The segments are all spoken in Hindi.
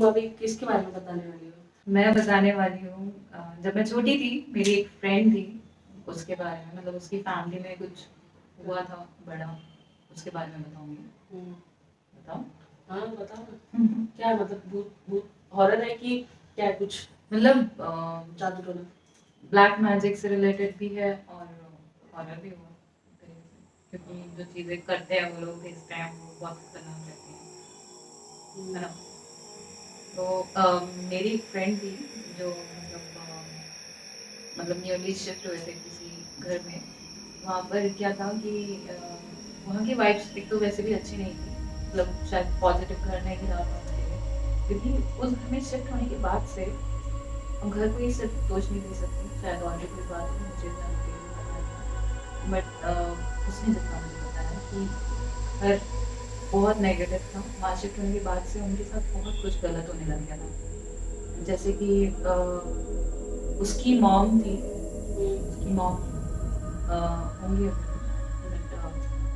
अभी किसके बारे में बताने वाली हो? मैं बताने वाली हूँ जब मैं छोटी थी मेरी एक फ्रेंड थी, उसके बारे में, मतलब उसकी फैमिली में कुछ हुआ था बड़ा, उसके बारे में बताऊंगी। बताओ। हाँ बताओ ना। क्या मतलब भूत भूत हॉरर है कि क्या है कुछ? मतलब जादू टोना? ब्लैक मैजिक से रिलेटेड भी है और हॉरर भी हुआ एक तरीके से, क्योंकि जो चीज़ें करते हैं वो लोग इस टाइम वो बहुत खतरनाक रहती है ना। तो मेरी एक फ्रेंड थी जो मतलब न्यूली शिफ्ट हुए थे किसी घर में। वहाँ पर क्या था कि वहाँ की वाइब्स एक तो वैसे भी अच्छी नहीं थी, मतलब शायद पॉजिटिव घर नहीं रहा था उनके लिए, क्योंकि उस घर में शिफ्ट होने के बाद से हम घर को ही सिर्फ दोष नहीं दे सकती, शायद और भी कोई बात है, मुझे इतना डिटेल में पता नहीं। बट उसने जितना मुझे बताया कि घर बहुत नेगेटिव था, वहाँ शिफ्ट होने के बाद से उनके साथ बहुत कुछ गलत होने लग गया था। जैसे कि उसकी मॉम थी, उसकी मॉम होंगी बट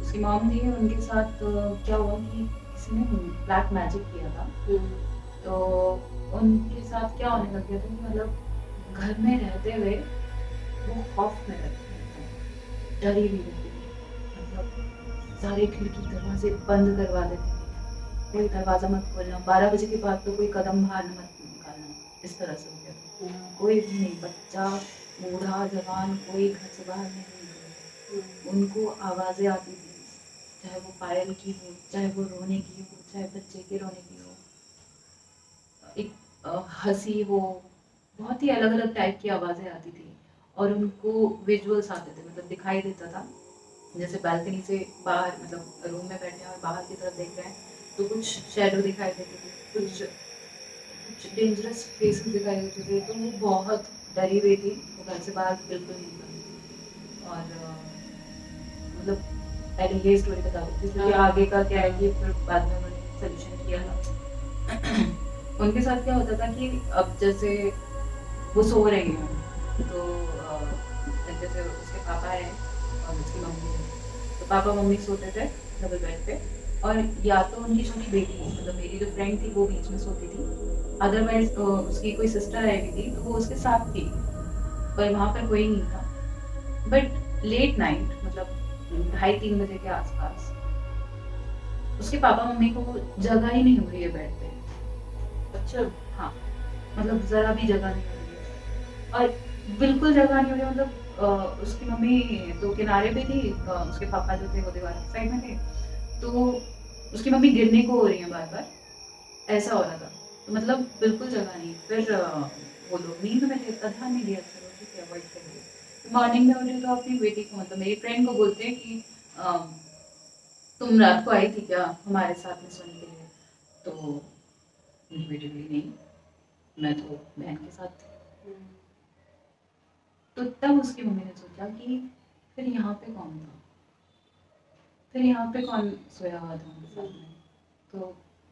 उसकी मॉम थी, उनके साथ क्या हुआ कि किसी ने ब्लैक मैजिक किया था। तो उनके साथ क्या होने लग गया था कि मतलब घर में रहते हुए वो खौफ में रहती थी, डरी हुई रहती थी, मतलब सारे खिड़की दरवाजे बंद करवा देती थी, कोई दरवाजा मत खोलना, 12 बजे के बाद तो कोई कदम बाहर मत निकालना, इस तरह से हो गया था। कोई भी नहीं, बच्चा बूढ़ा जवान कोई घर से बाहर नहीं निकले। उनको आवाज़ें आती थी, चाहे वो पायल की हो, चाहे वो रोने की हो, चाहे बच्चे के रोने की हो, एक हंसी हो, बहुत ही अलग अलग टाइप की आवाज़ें आती थी। और उनको विजुअल्स आते थे, मतलब दिखाई देता था, जैसे बालकनी से बाहर, मतलब रूम में बैठे हैं और बाहर की तरफ देख रहे हैं तो कुछ शैडो दिखाई देती थी, कुछ डेंजरस फेसेस दिखाई देते थे, तो वो बहुत डरी हुई थी, वो घर से बाहर बिल्कुल नहीं निकली। और मतलब पहले ये स्टोरी बता देती हूँ, क्योंकि आगे का क्या है कि फिर बाद में उन्होंने सोल्यूशन किया था। उनके साथ क्या होता था कि अब जैसे वो सो रही हैं तो जैसे उसके पापा है और उसकी मम्मी है, तो पापा मम्मी सोते थे डबल बेड पे, और या तो उनकी छोटी बेटी, मतलब मेरी जो फ्रेंड थी वो बीच में सोती थी, अदरवाइज उसकी कोई सिस्टर आई हुई थी तो वो उसके साथ थी, पर वहाँ पर कोई नहीं था। बट लेट नाइट, मतलब 2:30-3 बजे के आसपास उसके पापा मम्मी को जगह ही नहीं हो रही है बेड पे। अच्छा। हाँ, मतलब जरा भी जगह नहीं हो रही है, और बिल्कुल जगह नहीं हो रही है, मतलब उसकी मम्मी तो किनारे पे थी, उसके पापा जो थे वो दीवार की साइड में थे, तो उसकी मम्मी गिरने को हो रही है बार बार, ऐसा हो रहा था। तो मतलब बिल्कुल जगह नहीं। फिर वो लोग नींद में थे, इतना ध्यान नहीं दिया, चलो ठीक है अवॉइड करेंगे। तो मॉर्निंग में उठे तो अपनी बेटी को, मतलब मेरी फ्रेंड को बोलते हैं कि तुम रात को आई थी क्या हमारे साथ में सोने के लिए? तो मेरी बेटी बोली नहीं, मैं तो बहन के साथ थी। तो तब उसकी मम्मी ने सोचा कि फिर यहाँ पे कौन था, फिर यहाँ पे कौन सोया हुआ था उनके साथ में? तो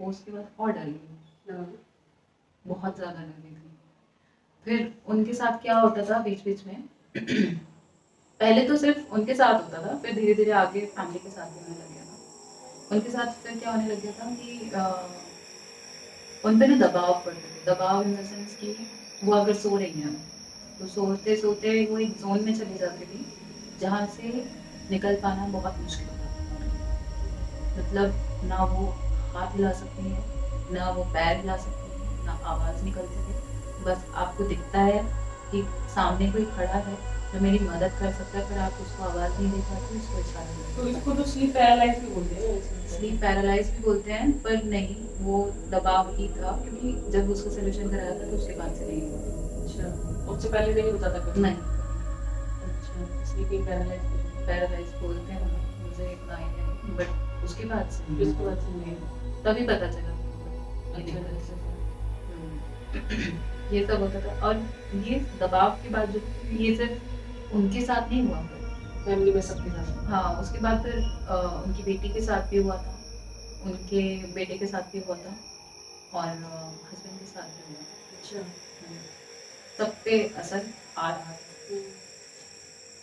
वो उसके बाद और डर गई, बहुत ज़्यादा डर गई थी। फिर उनके साथ क्या होता था बीच बीच में, पहले तो सिर्फ उनके साथ होता था, फिर धीरे धीरे आगे फैमिली के साथ भी होने लग गया था। उनके साथ फिर क्या होने लग गया था कि उन पे ना दबाव पड़ते थे, दबाव इन द सेंस कि वो अगर सो रही हैं तो सोते सोते वो एक जोन में चली जाती थी जहाँ से निकल पाना बहुत मुश्किल हो जाता था उनके लिए। मतलब ना वो हाथ हिला सकती हैं, ना वो पैर हिला सकती हैं, ना आवाज़ निकलती थी, बस आपको दिखता है कि सामने कोई खड़ा है जो मेरी मदद कर सकता है, पर आप उसको आवाज़ नहीं दे पाते, उसको इशारा नहीं तो दे इसको पाते। तो स्लीप पैरालाइज भी बोलते हैं। स्लीप पैरालाइज भी बोलते हैं, पर नहीं, वो दबाव ही था, क्योंकि जब उसका सोल्यूशन कराया था तो उसके बाद से नहीं हुआ था। अच्छा, उससे पहले नहीं होता था कभी? नहीं, अच्छा, स्लीपिंग पैरालाइज पैरालाइज बोलते हैं, मुझे इतना आइडिया नहीं, बट उसके बाद से नहीं उसके हुआ। बाद से नहीं हुआ। तभी पता चला। अच्छा, अच्छा। ये सब होता था, और ये दबाव के बाद जो, ये सिर्फ उनके साथ नहीं हुआ, फिर फैमिली में सबके साथ? हाँ, उसके बाद फिर उनकी बेटी के साथ भी हुआ था, उनके बेटे के साथ भी हुआ था, और हस्बैंड के साथ भी हुआ। अच्छा। सब पे असर आ रहा था।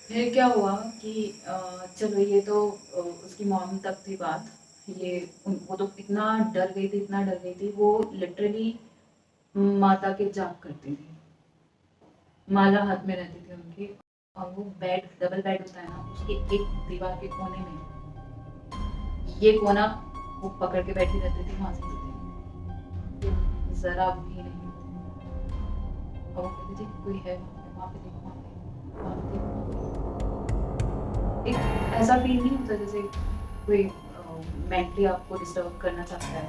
फिर क्या हुआ कि चलो ये तो उसकी मॉम तक थी बात, ये वो तो इतना डर गई थी, इतना डर गई थी, वो लिटरली माता के जाप करती थी, माला हाथ में रहती थी उनकी, और वो बेड, डबल बेड होता है ना, उसके एक दीवार के कोने में ये कोना वो पकड़ के बैठी रहती थी, वहां से जरा भी नहीं। और वो कहती थी कोई है वहां पे, देखो वहां पे देखो। एक ऐसा फील नहीं होता जैसे कोई मेंटली आपको डिस्टर्ब करना चाहता है,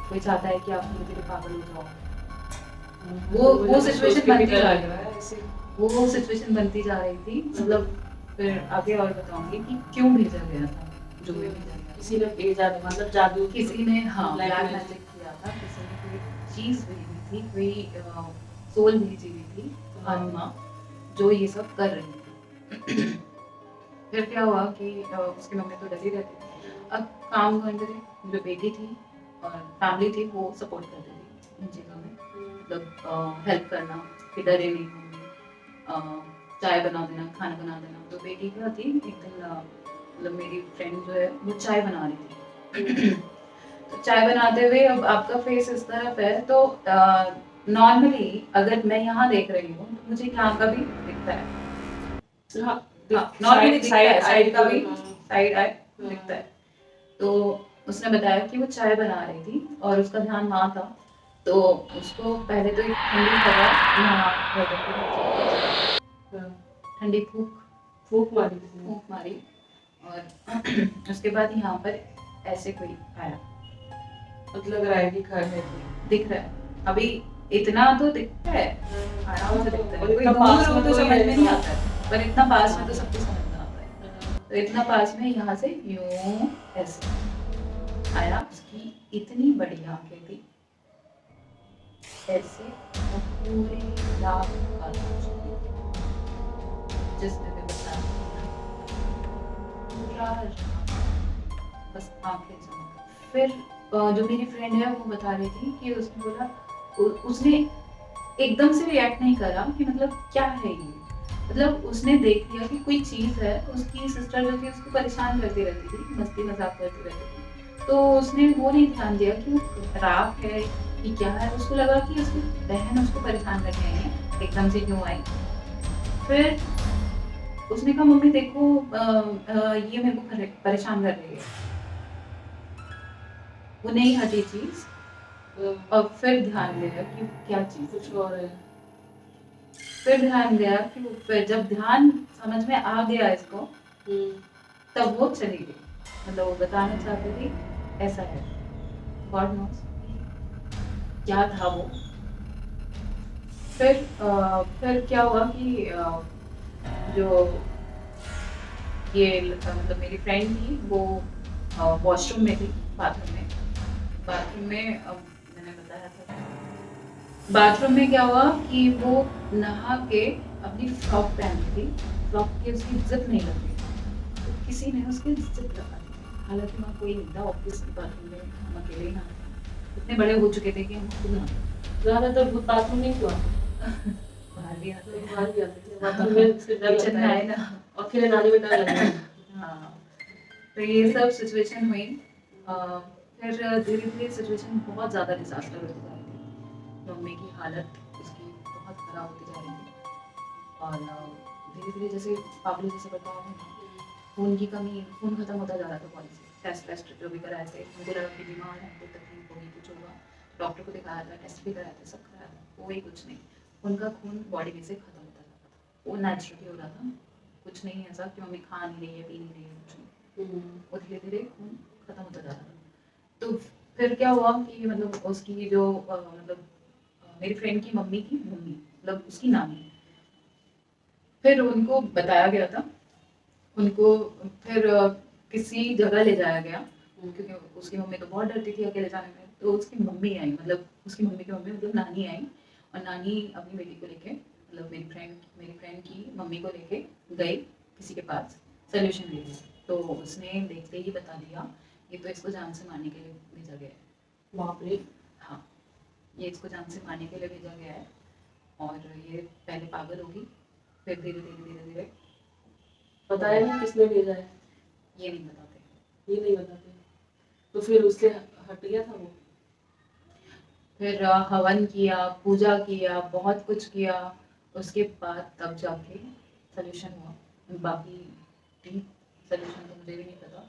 कोई चाहता है कि आप धीरे धीरे पागल हो जाओ। वो सिचुएशन बनती जा रही है ऐसे, वो सिचुएशन बनती जा रही थी। मतलब फिर आगे और बताऊंगी कि क्यों भेजा गया था, जो भी भेजा गया। किसी ने भेजा था, मतलब जादू, किसी ने, हाँ, ब्लैक मैजिक किया था, किसी ने कोई चीज भेजी थी, कोई सोल भेजी हुई थी, आत्मा, जो ये सब कर रही थी। फिर क्या हुआ कि उसकी मम्मी तो डरी रहती थी। अब काम करते थे, जो बेटी थी और फैमिली थी वो सपोर्ट करती थी इन चीज़ों में, मतलब हेल्प करना कि डरे नहीं मम्मी, चाय बना देना, खाना बना देना। तो बेटी क्या थी, एक दिन मतलब मेरी फ्रेंड जो है वो चाय बना रही थी। तो चाय बनाते हुए अब आपका फेस इस तरफ है, तो नॉर्मली अगर मैं यहाँ देख रही हूँ तो मुझे यहाँ का भी दिखता है, हाँ, नॉर्मली दिखता है, साइड का भी, हाँ। साइड आई दिखता है। तो उसने बताया कि वो चाय बना रही थी और उसका ध्यान वहाँ था, तो उसको पहले तो एक ठंडी हवा यहाँ गर्दन पे लगी, ठंडी फूक मारी थी। फूंक मारी, और उसके बाद यहाँ पर ऐसे कोई आया, मतलब लग रहा है कि घर है, दिख रहा है अभी, इतना तो दिखता है, आराम से दिखता है, और कोई इतना दूर पास हो में तो कोई समझ है में तो- नहीं आता है, पर इतना पास में तो सब कुछ समझ में आता है। तो इतना पास में यहाँ से यूं ऐसे आया, उसकी इतनी बड़ी आंखें थी ऐसे, और पूरे लाख का जिसने भी बताया पूरा बस आंखें चमक। फिर जो मेरी फ्रेंड है वो बता रही थी कि उसने बोला, उसने एकदम से रिएक्ट नहीं करा कि मतलब क्या है ये, मतलब उसने देख लिया कि कोई चीज है, उसकी सिस्टर जो थी उसको परेशान करती रहती थी, मस्ती मजाक करती रहती थी, तो उसने वो नहीं ध्यान दिया कि वो राख है कि क्या है, उसको लगा कि उसकी बहन उसको परेशान करने आई है, एकदम से क्यों आई। फिर उसने कहा मम्मी देखो ये मेरे को परेशान कर रही है, वो नहीं हटी चीज, और फिर ध्यान गया कि क्या चीज कुछ और है। फिर ध्यान गया कि फिर जब ध्यान समझ में आ गया इसको, तब वो चली गई, मतलब वो बताना चाहती थी ऐसा है, गॉड नोस क्या था वो। फिर क्या हुआ कि जो ये मतलब मेरी फ्रेंड थी वो वॉशरूम में थी, बाथरूम में मैंने बताया था, बाथरूम में क्या हुआ कि वो नहा के अपनी फ्रॉक पहनी थी, फ्रॉक की उसकी जिप नहीं लग रही, तो किसी ने उसकी जिप लगा दी। हालांकि वहाँ कोई नहीं था, ऑफिस के बाथरूम में हम अकेले ही नहाते, इतने बड़े हो चुके थे कि हम खुद नहाते। ज्यादातर भूत बाथरूम नहीं हुआ, बाहर भी आते हैं, बाहर भी आते थे, बाथरूम में से डर किचन लगता में आए है, ना। अकेले नहाने में डर लगता है। हाँ, तो ये सब सिचुएशन हुई। फिर धीरे धीरे सिचुएशन बहुत ज़्यादा डिजास्टर होती जा रही थी, मम्मी की हालत उसकी बहुत ख़राब होती जा रही थी, और धीरे धीरे जैसे पागलों जैसे बताया था ना, खून की कमी, खून खत्म होता जा रहा था बॉडी से, टेस्ट जो भी कराए थे, उनको लगा कि बीमार है, कोई तकलीफ होगी, कुछ होगा, डॉक्टर को दिखाया था, टेस्ट भी कराया था, सब कराया था, कोई कुछ नहीं, उनका खून बॉडी में से खत्म होता जा रहा था, वो नेचुरली हो रहा था, कुछ नहीं ऐसा कि मम्मी खा नहीं रही है, पी नहीं रही है, कुछ नहीं, वो धीरे धीरे खून खत्म होता जा रहा था। तो फिर क्या हुआ कि मतलब उसकी जो मतलब मेरी फ्रेंड की मम्मी की मम्मी, मतलब उसकी नानी, फिर उनको बताया गया था, उनको फिर किसी जगह ले जाया गया, क्योंकि उसकी मम्मी तो बहुत डरती थी अकेले जाने में, तो उसकी मम्मी आई, मतलब उसकी मम्मी की मम्मी मतलब नानी आई, और नानी अपनी बेटी को लेके, मतलब मेरी फ्रेंड की मम्मी को लेके गई किसी के पास सोल्यूशन लेके, तो उसने देखते ही बता दिया ये तो इसको जान से मारने के लिए भेजा गया है। बाप रे। हाँ, ये इसको जान से मारने के लिए भेजा गया है, और ये पहले पागल होगी, फिर धीरे धीरे बताया नहीं किसने भेजा है? ये नहीं बताते, ये नहीं बताते। तो फिर उससे हट गया था वो? फिर हवन किया, पूजा किया, बहुत कुछ किया, उसके बाद तब जाके सोल्यूशन हुआ। बाकी डीप सोल्यूशन तो मुझे भी नहीं पता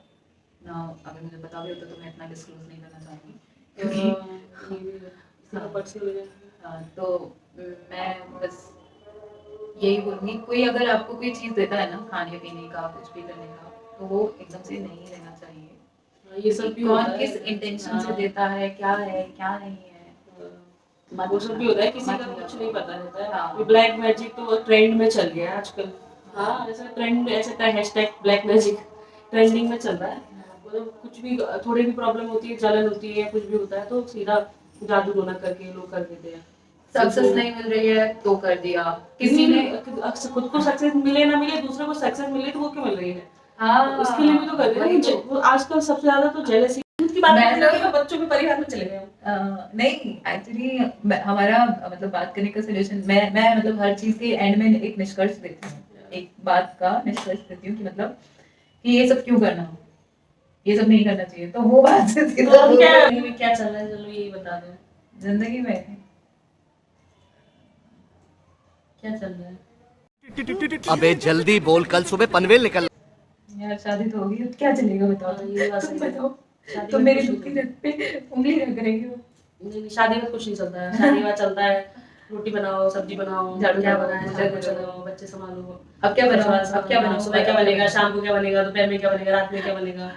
ना, अगर मुझे पता भी होता तो मैं इतना डिस्क्लोज नहीं करना चाहूँगी क्योंकि तो मैं बस यही बोलूँगी, कोई अगर आपको कोई चीज़ देता है ना, खाने पीने का, कुछ भी करने का, तो वो एकदम से नहीं लेना चाहिए। ये सब भी कौन होता है। किस इंटेंशन से देता है, क्या नहीं है, वो सब भी होता है, किसी का कुछ नहीं पता रहता है। हाँ। ब्लैक मैजिक तो ट्रेंड में चल गया है आजकल। हाँ, ऐसा ट्रेंड, ऐसे हैशटैग ब्लैक मैजिक ट्रेंडिंग में चल रहा है। मतलब कुछ भी, थोड़ी भी प्रॉब्लम होती है, जलन होती है, कुछ भी होता है तो सीधा जादू टोना करके लोग कर देते हैं। सक्सेस नहीं मिल रही है तो कर दिया किसी ने। खुद को सक्सेस मिले ना मिले, दूसरे को सक्सेस मिले तो वो क्यों मिल रही है? हाँ, उसके लिए भी तो कर रहे हैं। वो आजकल सबसे ज्यादा तो जेलसी की बात है ना, बच्चों के परिवार में चले गए। नहीं, एक्चुअली हमारा मतलब बात करने का सोल्यूशन, मैं मतलब हर चीज के एंड में एक निष्कर्ष देती हूँ, एक बात का निष्कर्ष देती हूँ कि मतलब कि ये सब क्यों करना, ये सब नहीं करना चाहिए। तो वो बात से सीधा क्या चल रहा है, चलो यही बता दो। जिंदगी में क्या चल रहा है? अबे जल्दी बोल, कल सुबह पनवेल निकल। यार शादी तो होगी, अब क्या चलेगा बताओ? ये बात तुम सही है। बताओ, शादी तो में मेरी कुछ दुखी नहीं दिल पे उंगली रख रही हो। नहीं, शादी में कुछ नहीं चलता है। शादी में चलता है रोटी बनाओ, सब्जी बनाओ, झाड़ू क्या लगाओ, बनाए, पूजा झाड़ू करो। लगाओ, बच्चे संभालो। अब क्या बनाओ, अब क्या बनाओ, सुबह क्या बनेगा, शाम को क्या बनेगा, दोपहर में क्या बनेगा, रात में क्या बनेगा,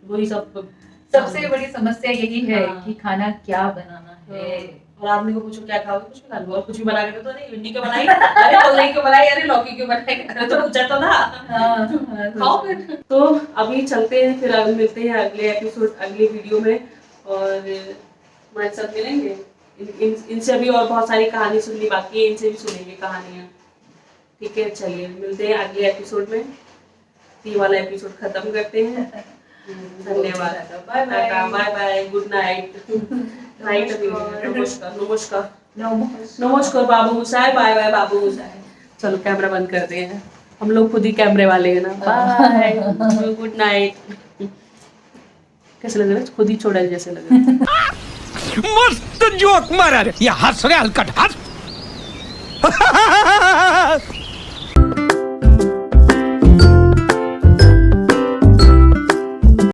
वही सब। सबसे बड़ी समस्या यही है हाँ। कि खाना क्या बनाना है। और आदमी को पूछो क्या खाओगे, कुछ भी खा लो, और कुछ भी बना के दो तो नहीं, भिंडी क्यों बनाई, अरे कलई क्यों बनाई, अरे लौकी क्यों बनाई, अरे तो पूछा तो ना। खाओ फिर। तो अभी चलते हैं, फिर मिलते हैं अगले एपिसोड, अगले वीडियो में, और हमारे साथ मिलेंगे। इनसे भी और बहुत सारी कहानी सुननी बाकी है, इनसे भी सुनेंगे कहानियाँ। ठीक है, चलिए मिलते हैं अगले एपिसोड में। ये वाला एपिसोड खत्म करते हैं। धन्यवाद, bye bye, bye bye, good night. Night, नमस्कार नमस्कार नमस्कार। नमस्कार बाबू मुसाई, बाय बाय बाबू मुसाई। चलो कैमरा बंद करते हैं, हम लोग खुद ही कैमरे वाले हैं ना। Bye, good night. कैसे लग रहा है? खुद ही छोड़ा जैसे लग रहा है। मस्त जोक मारा रे, ये हंस रे हलकट हंस।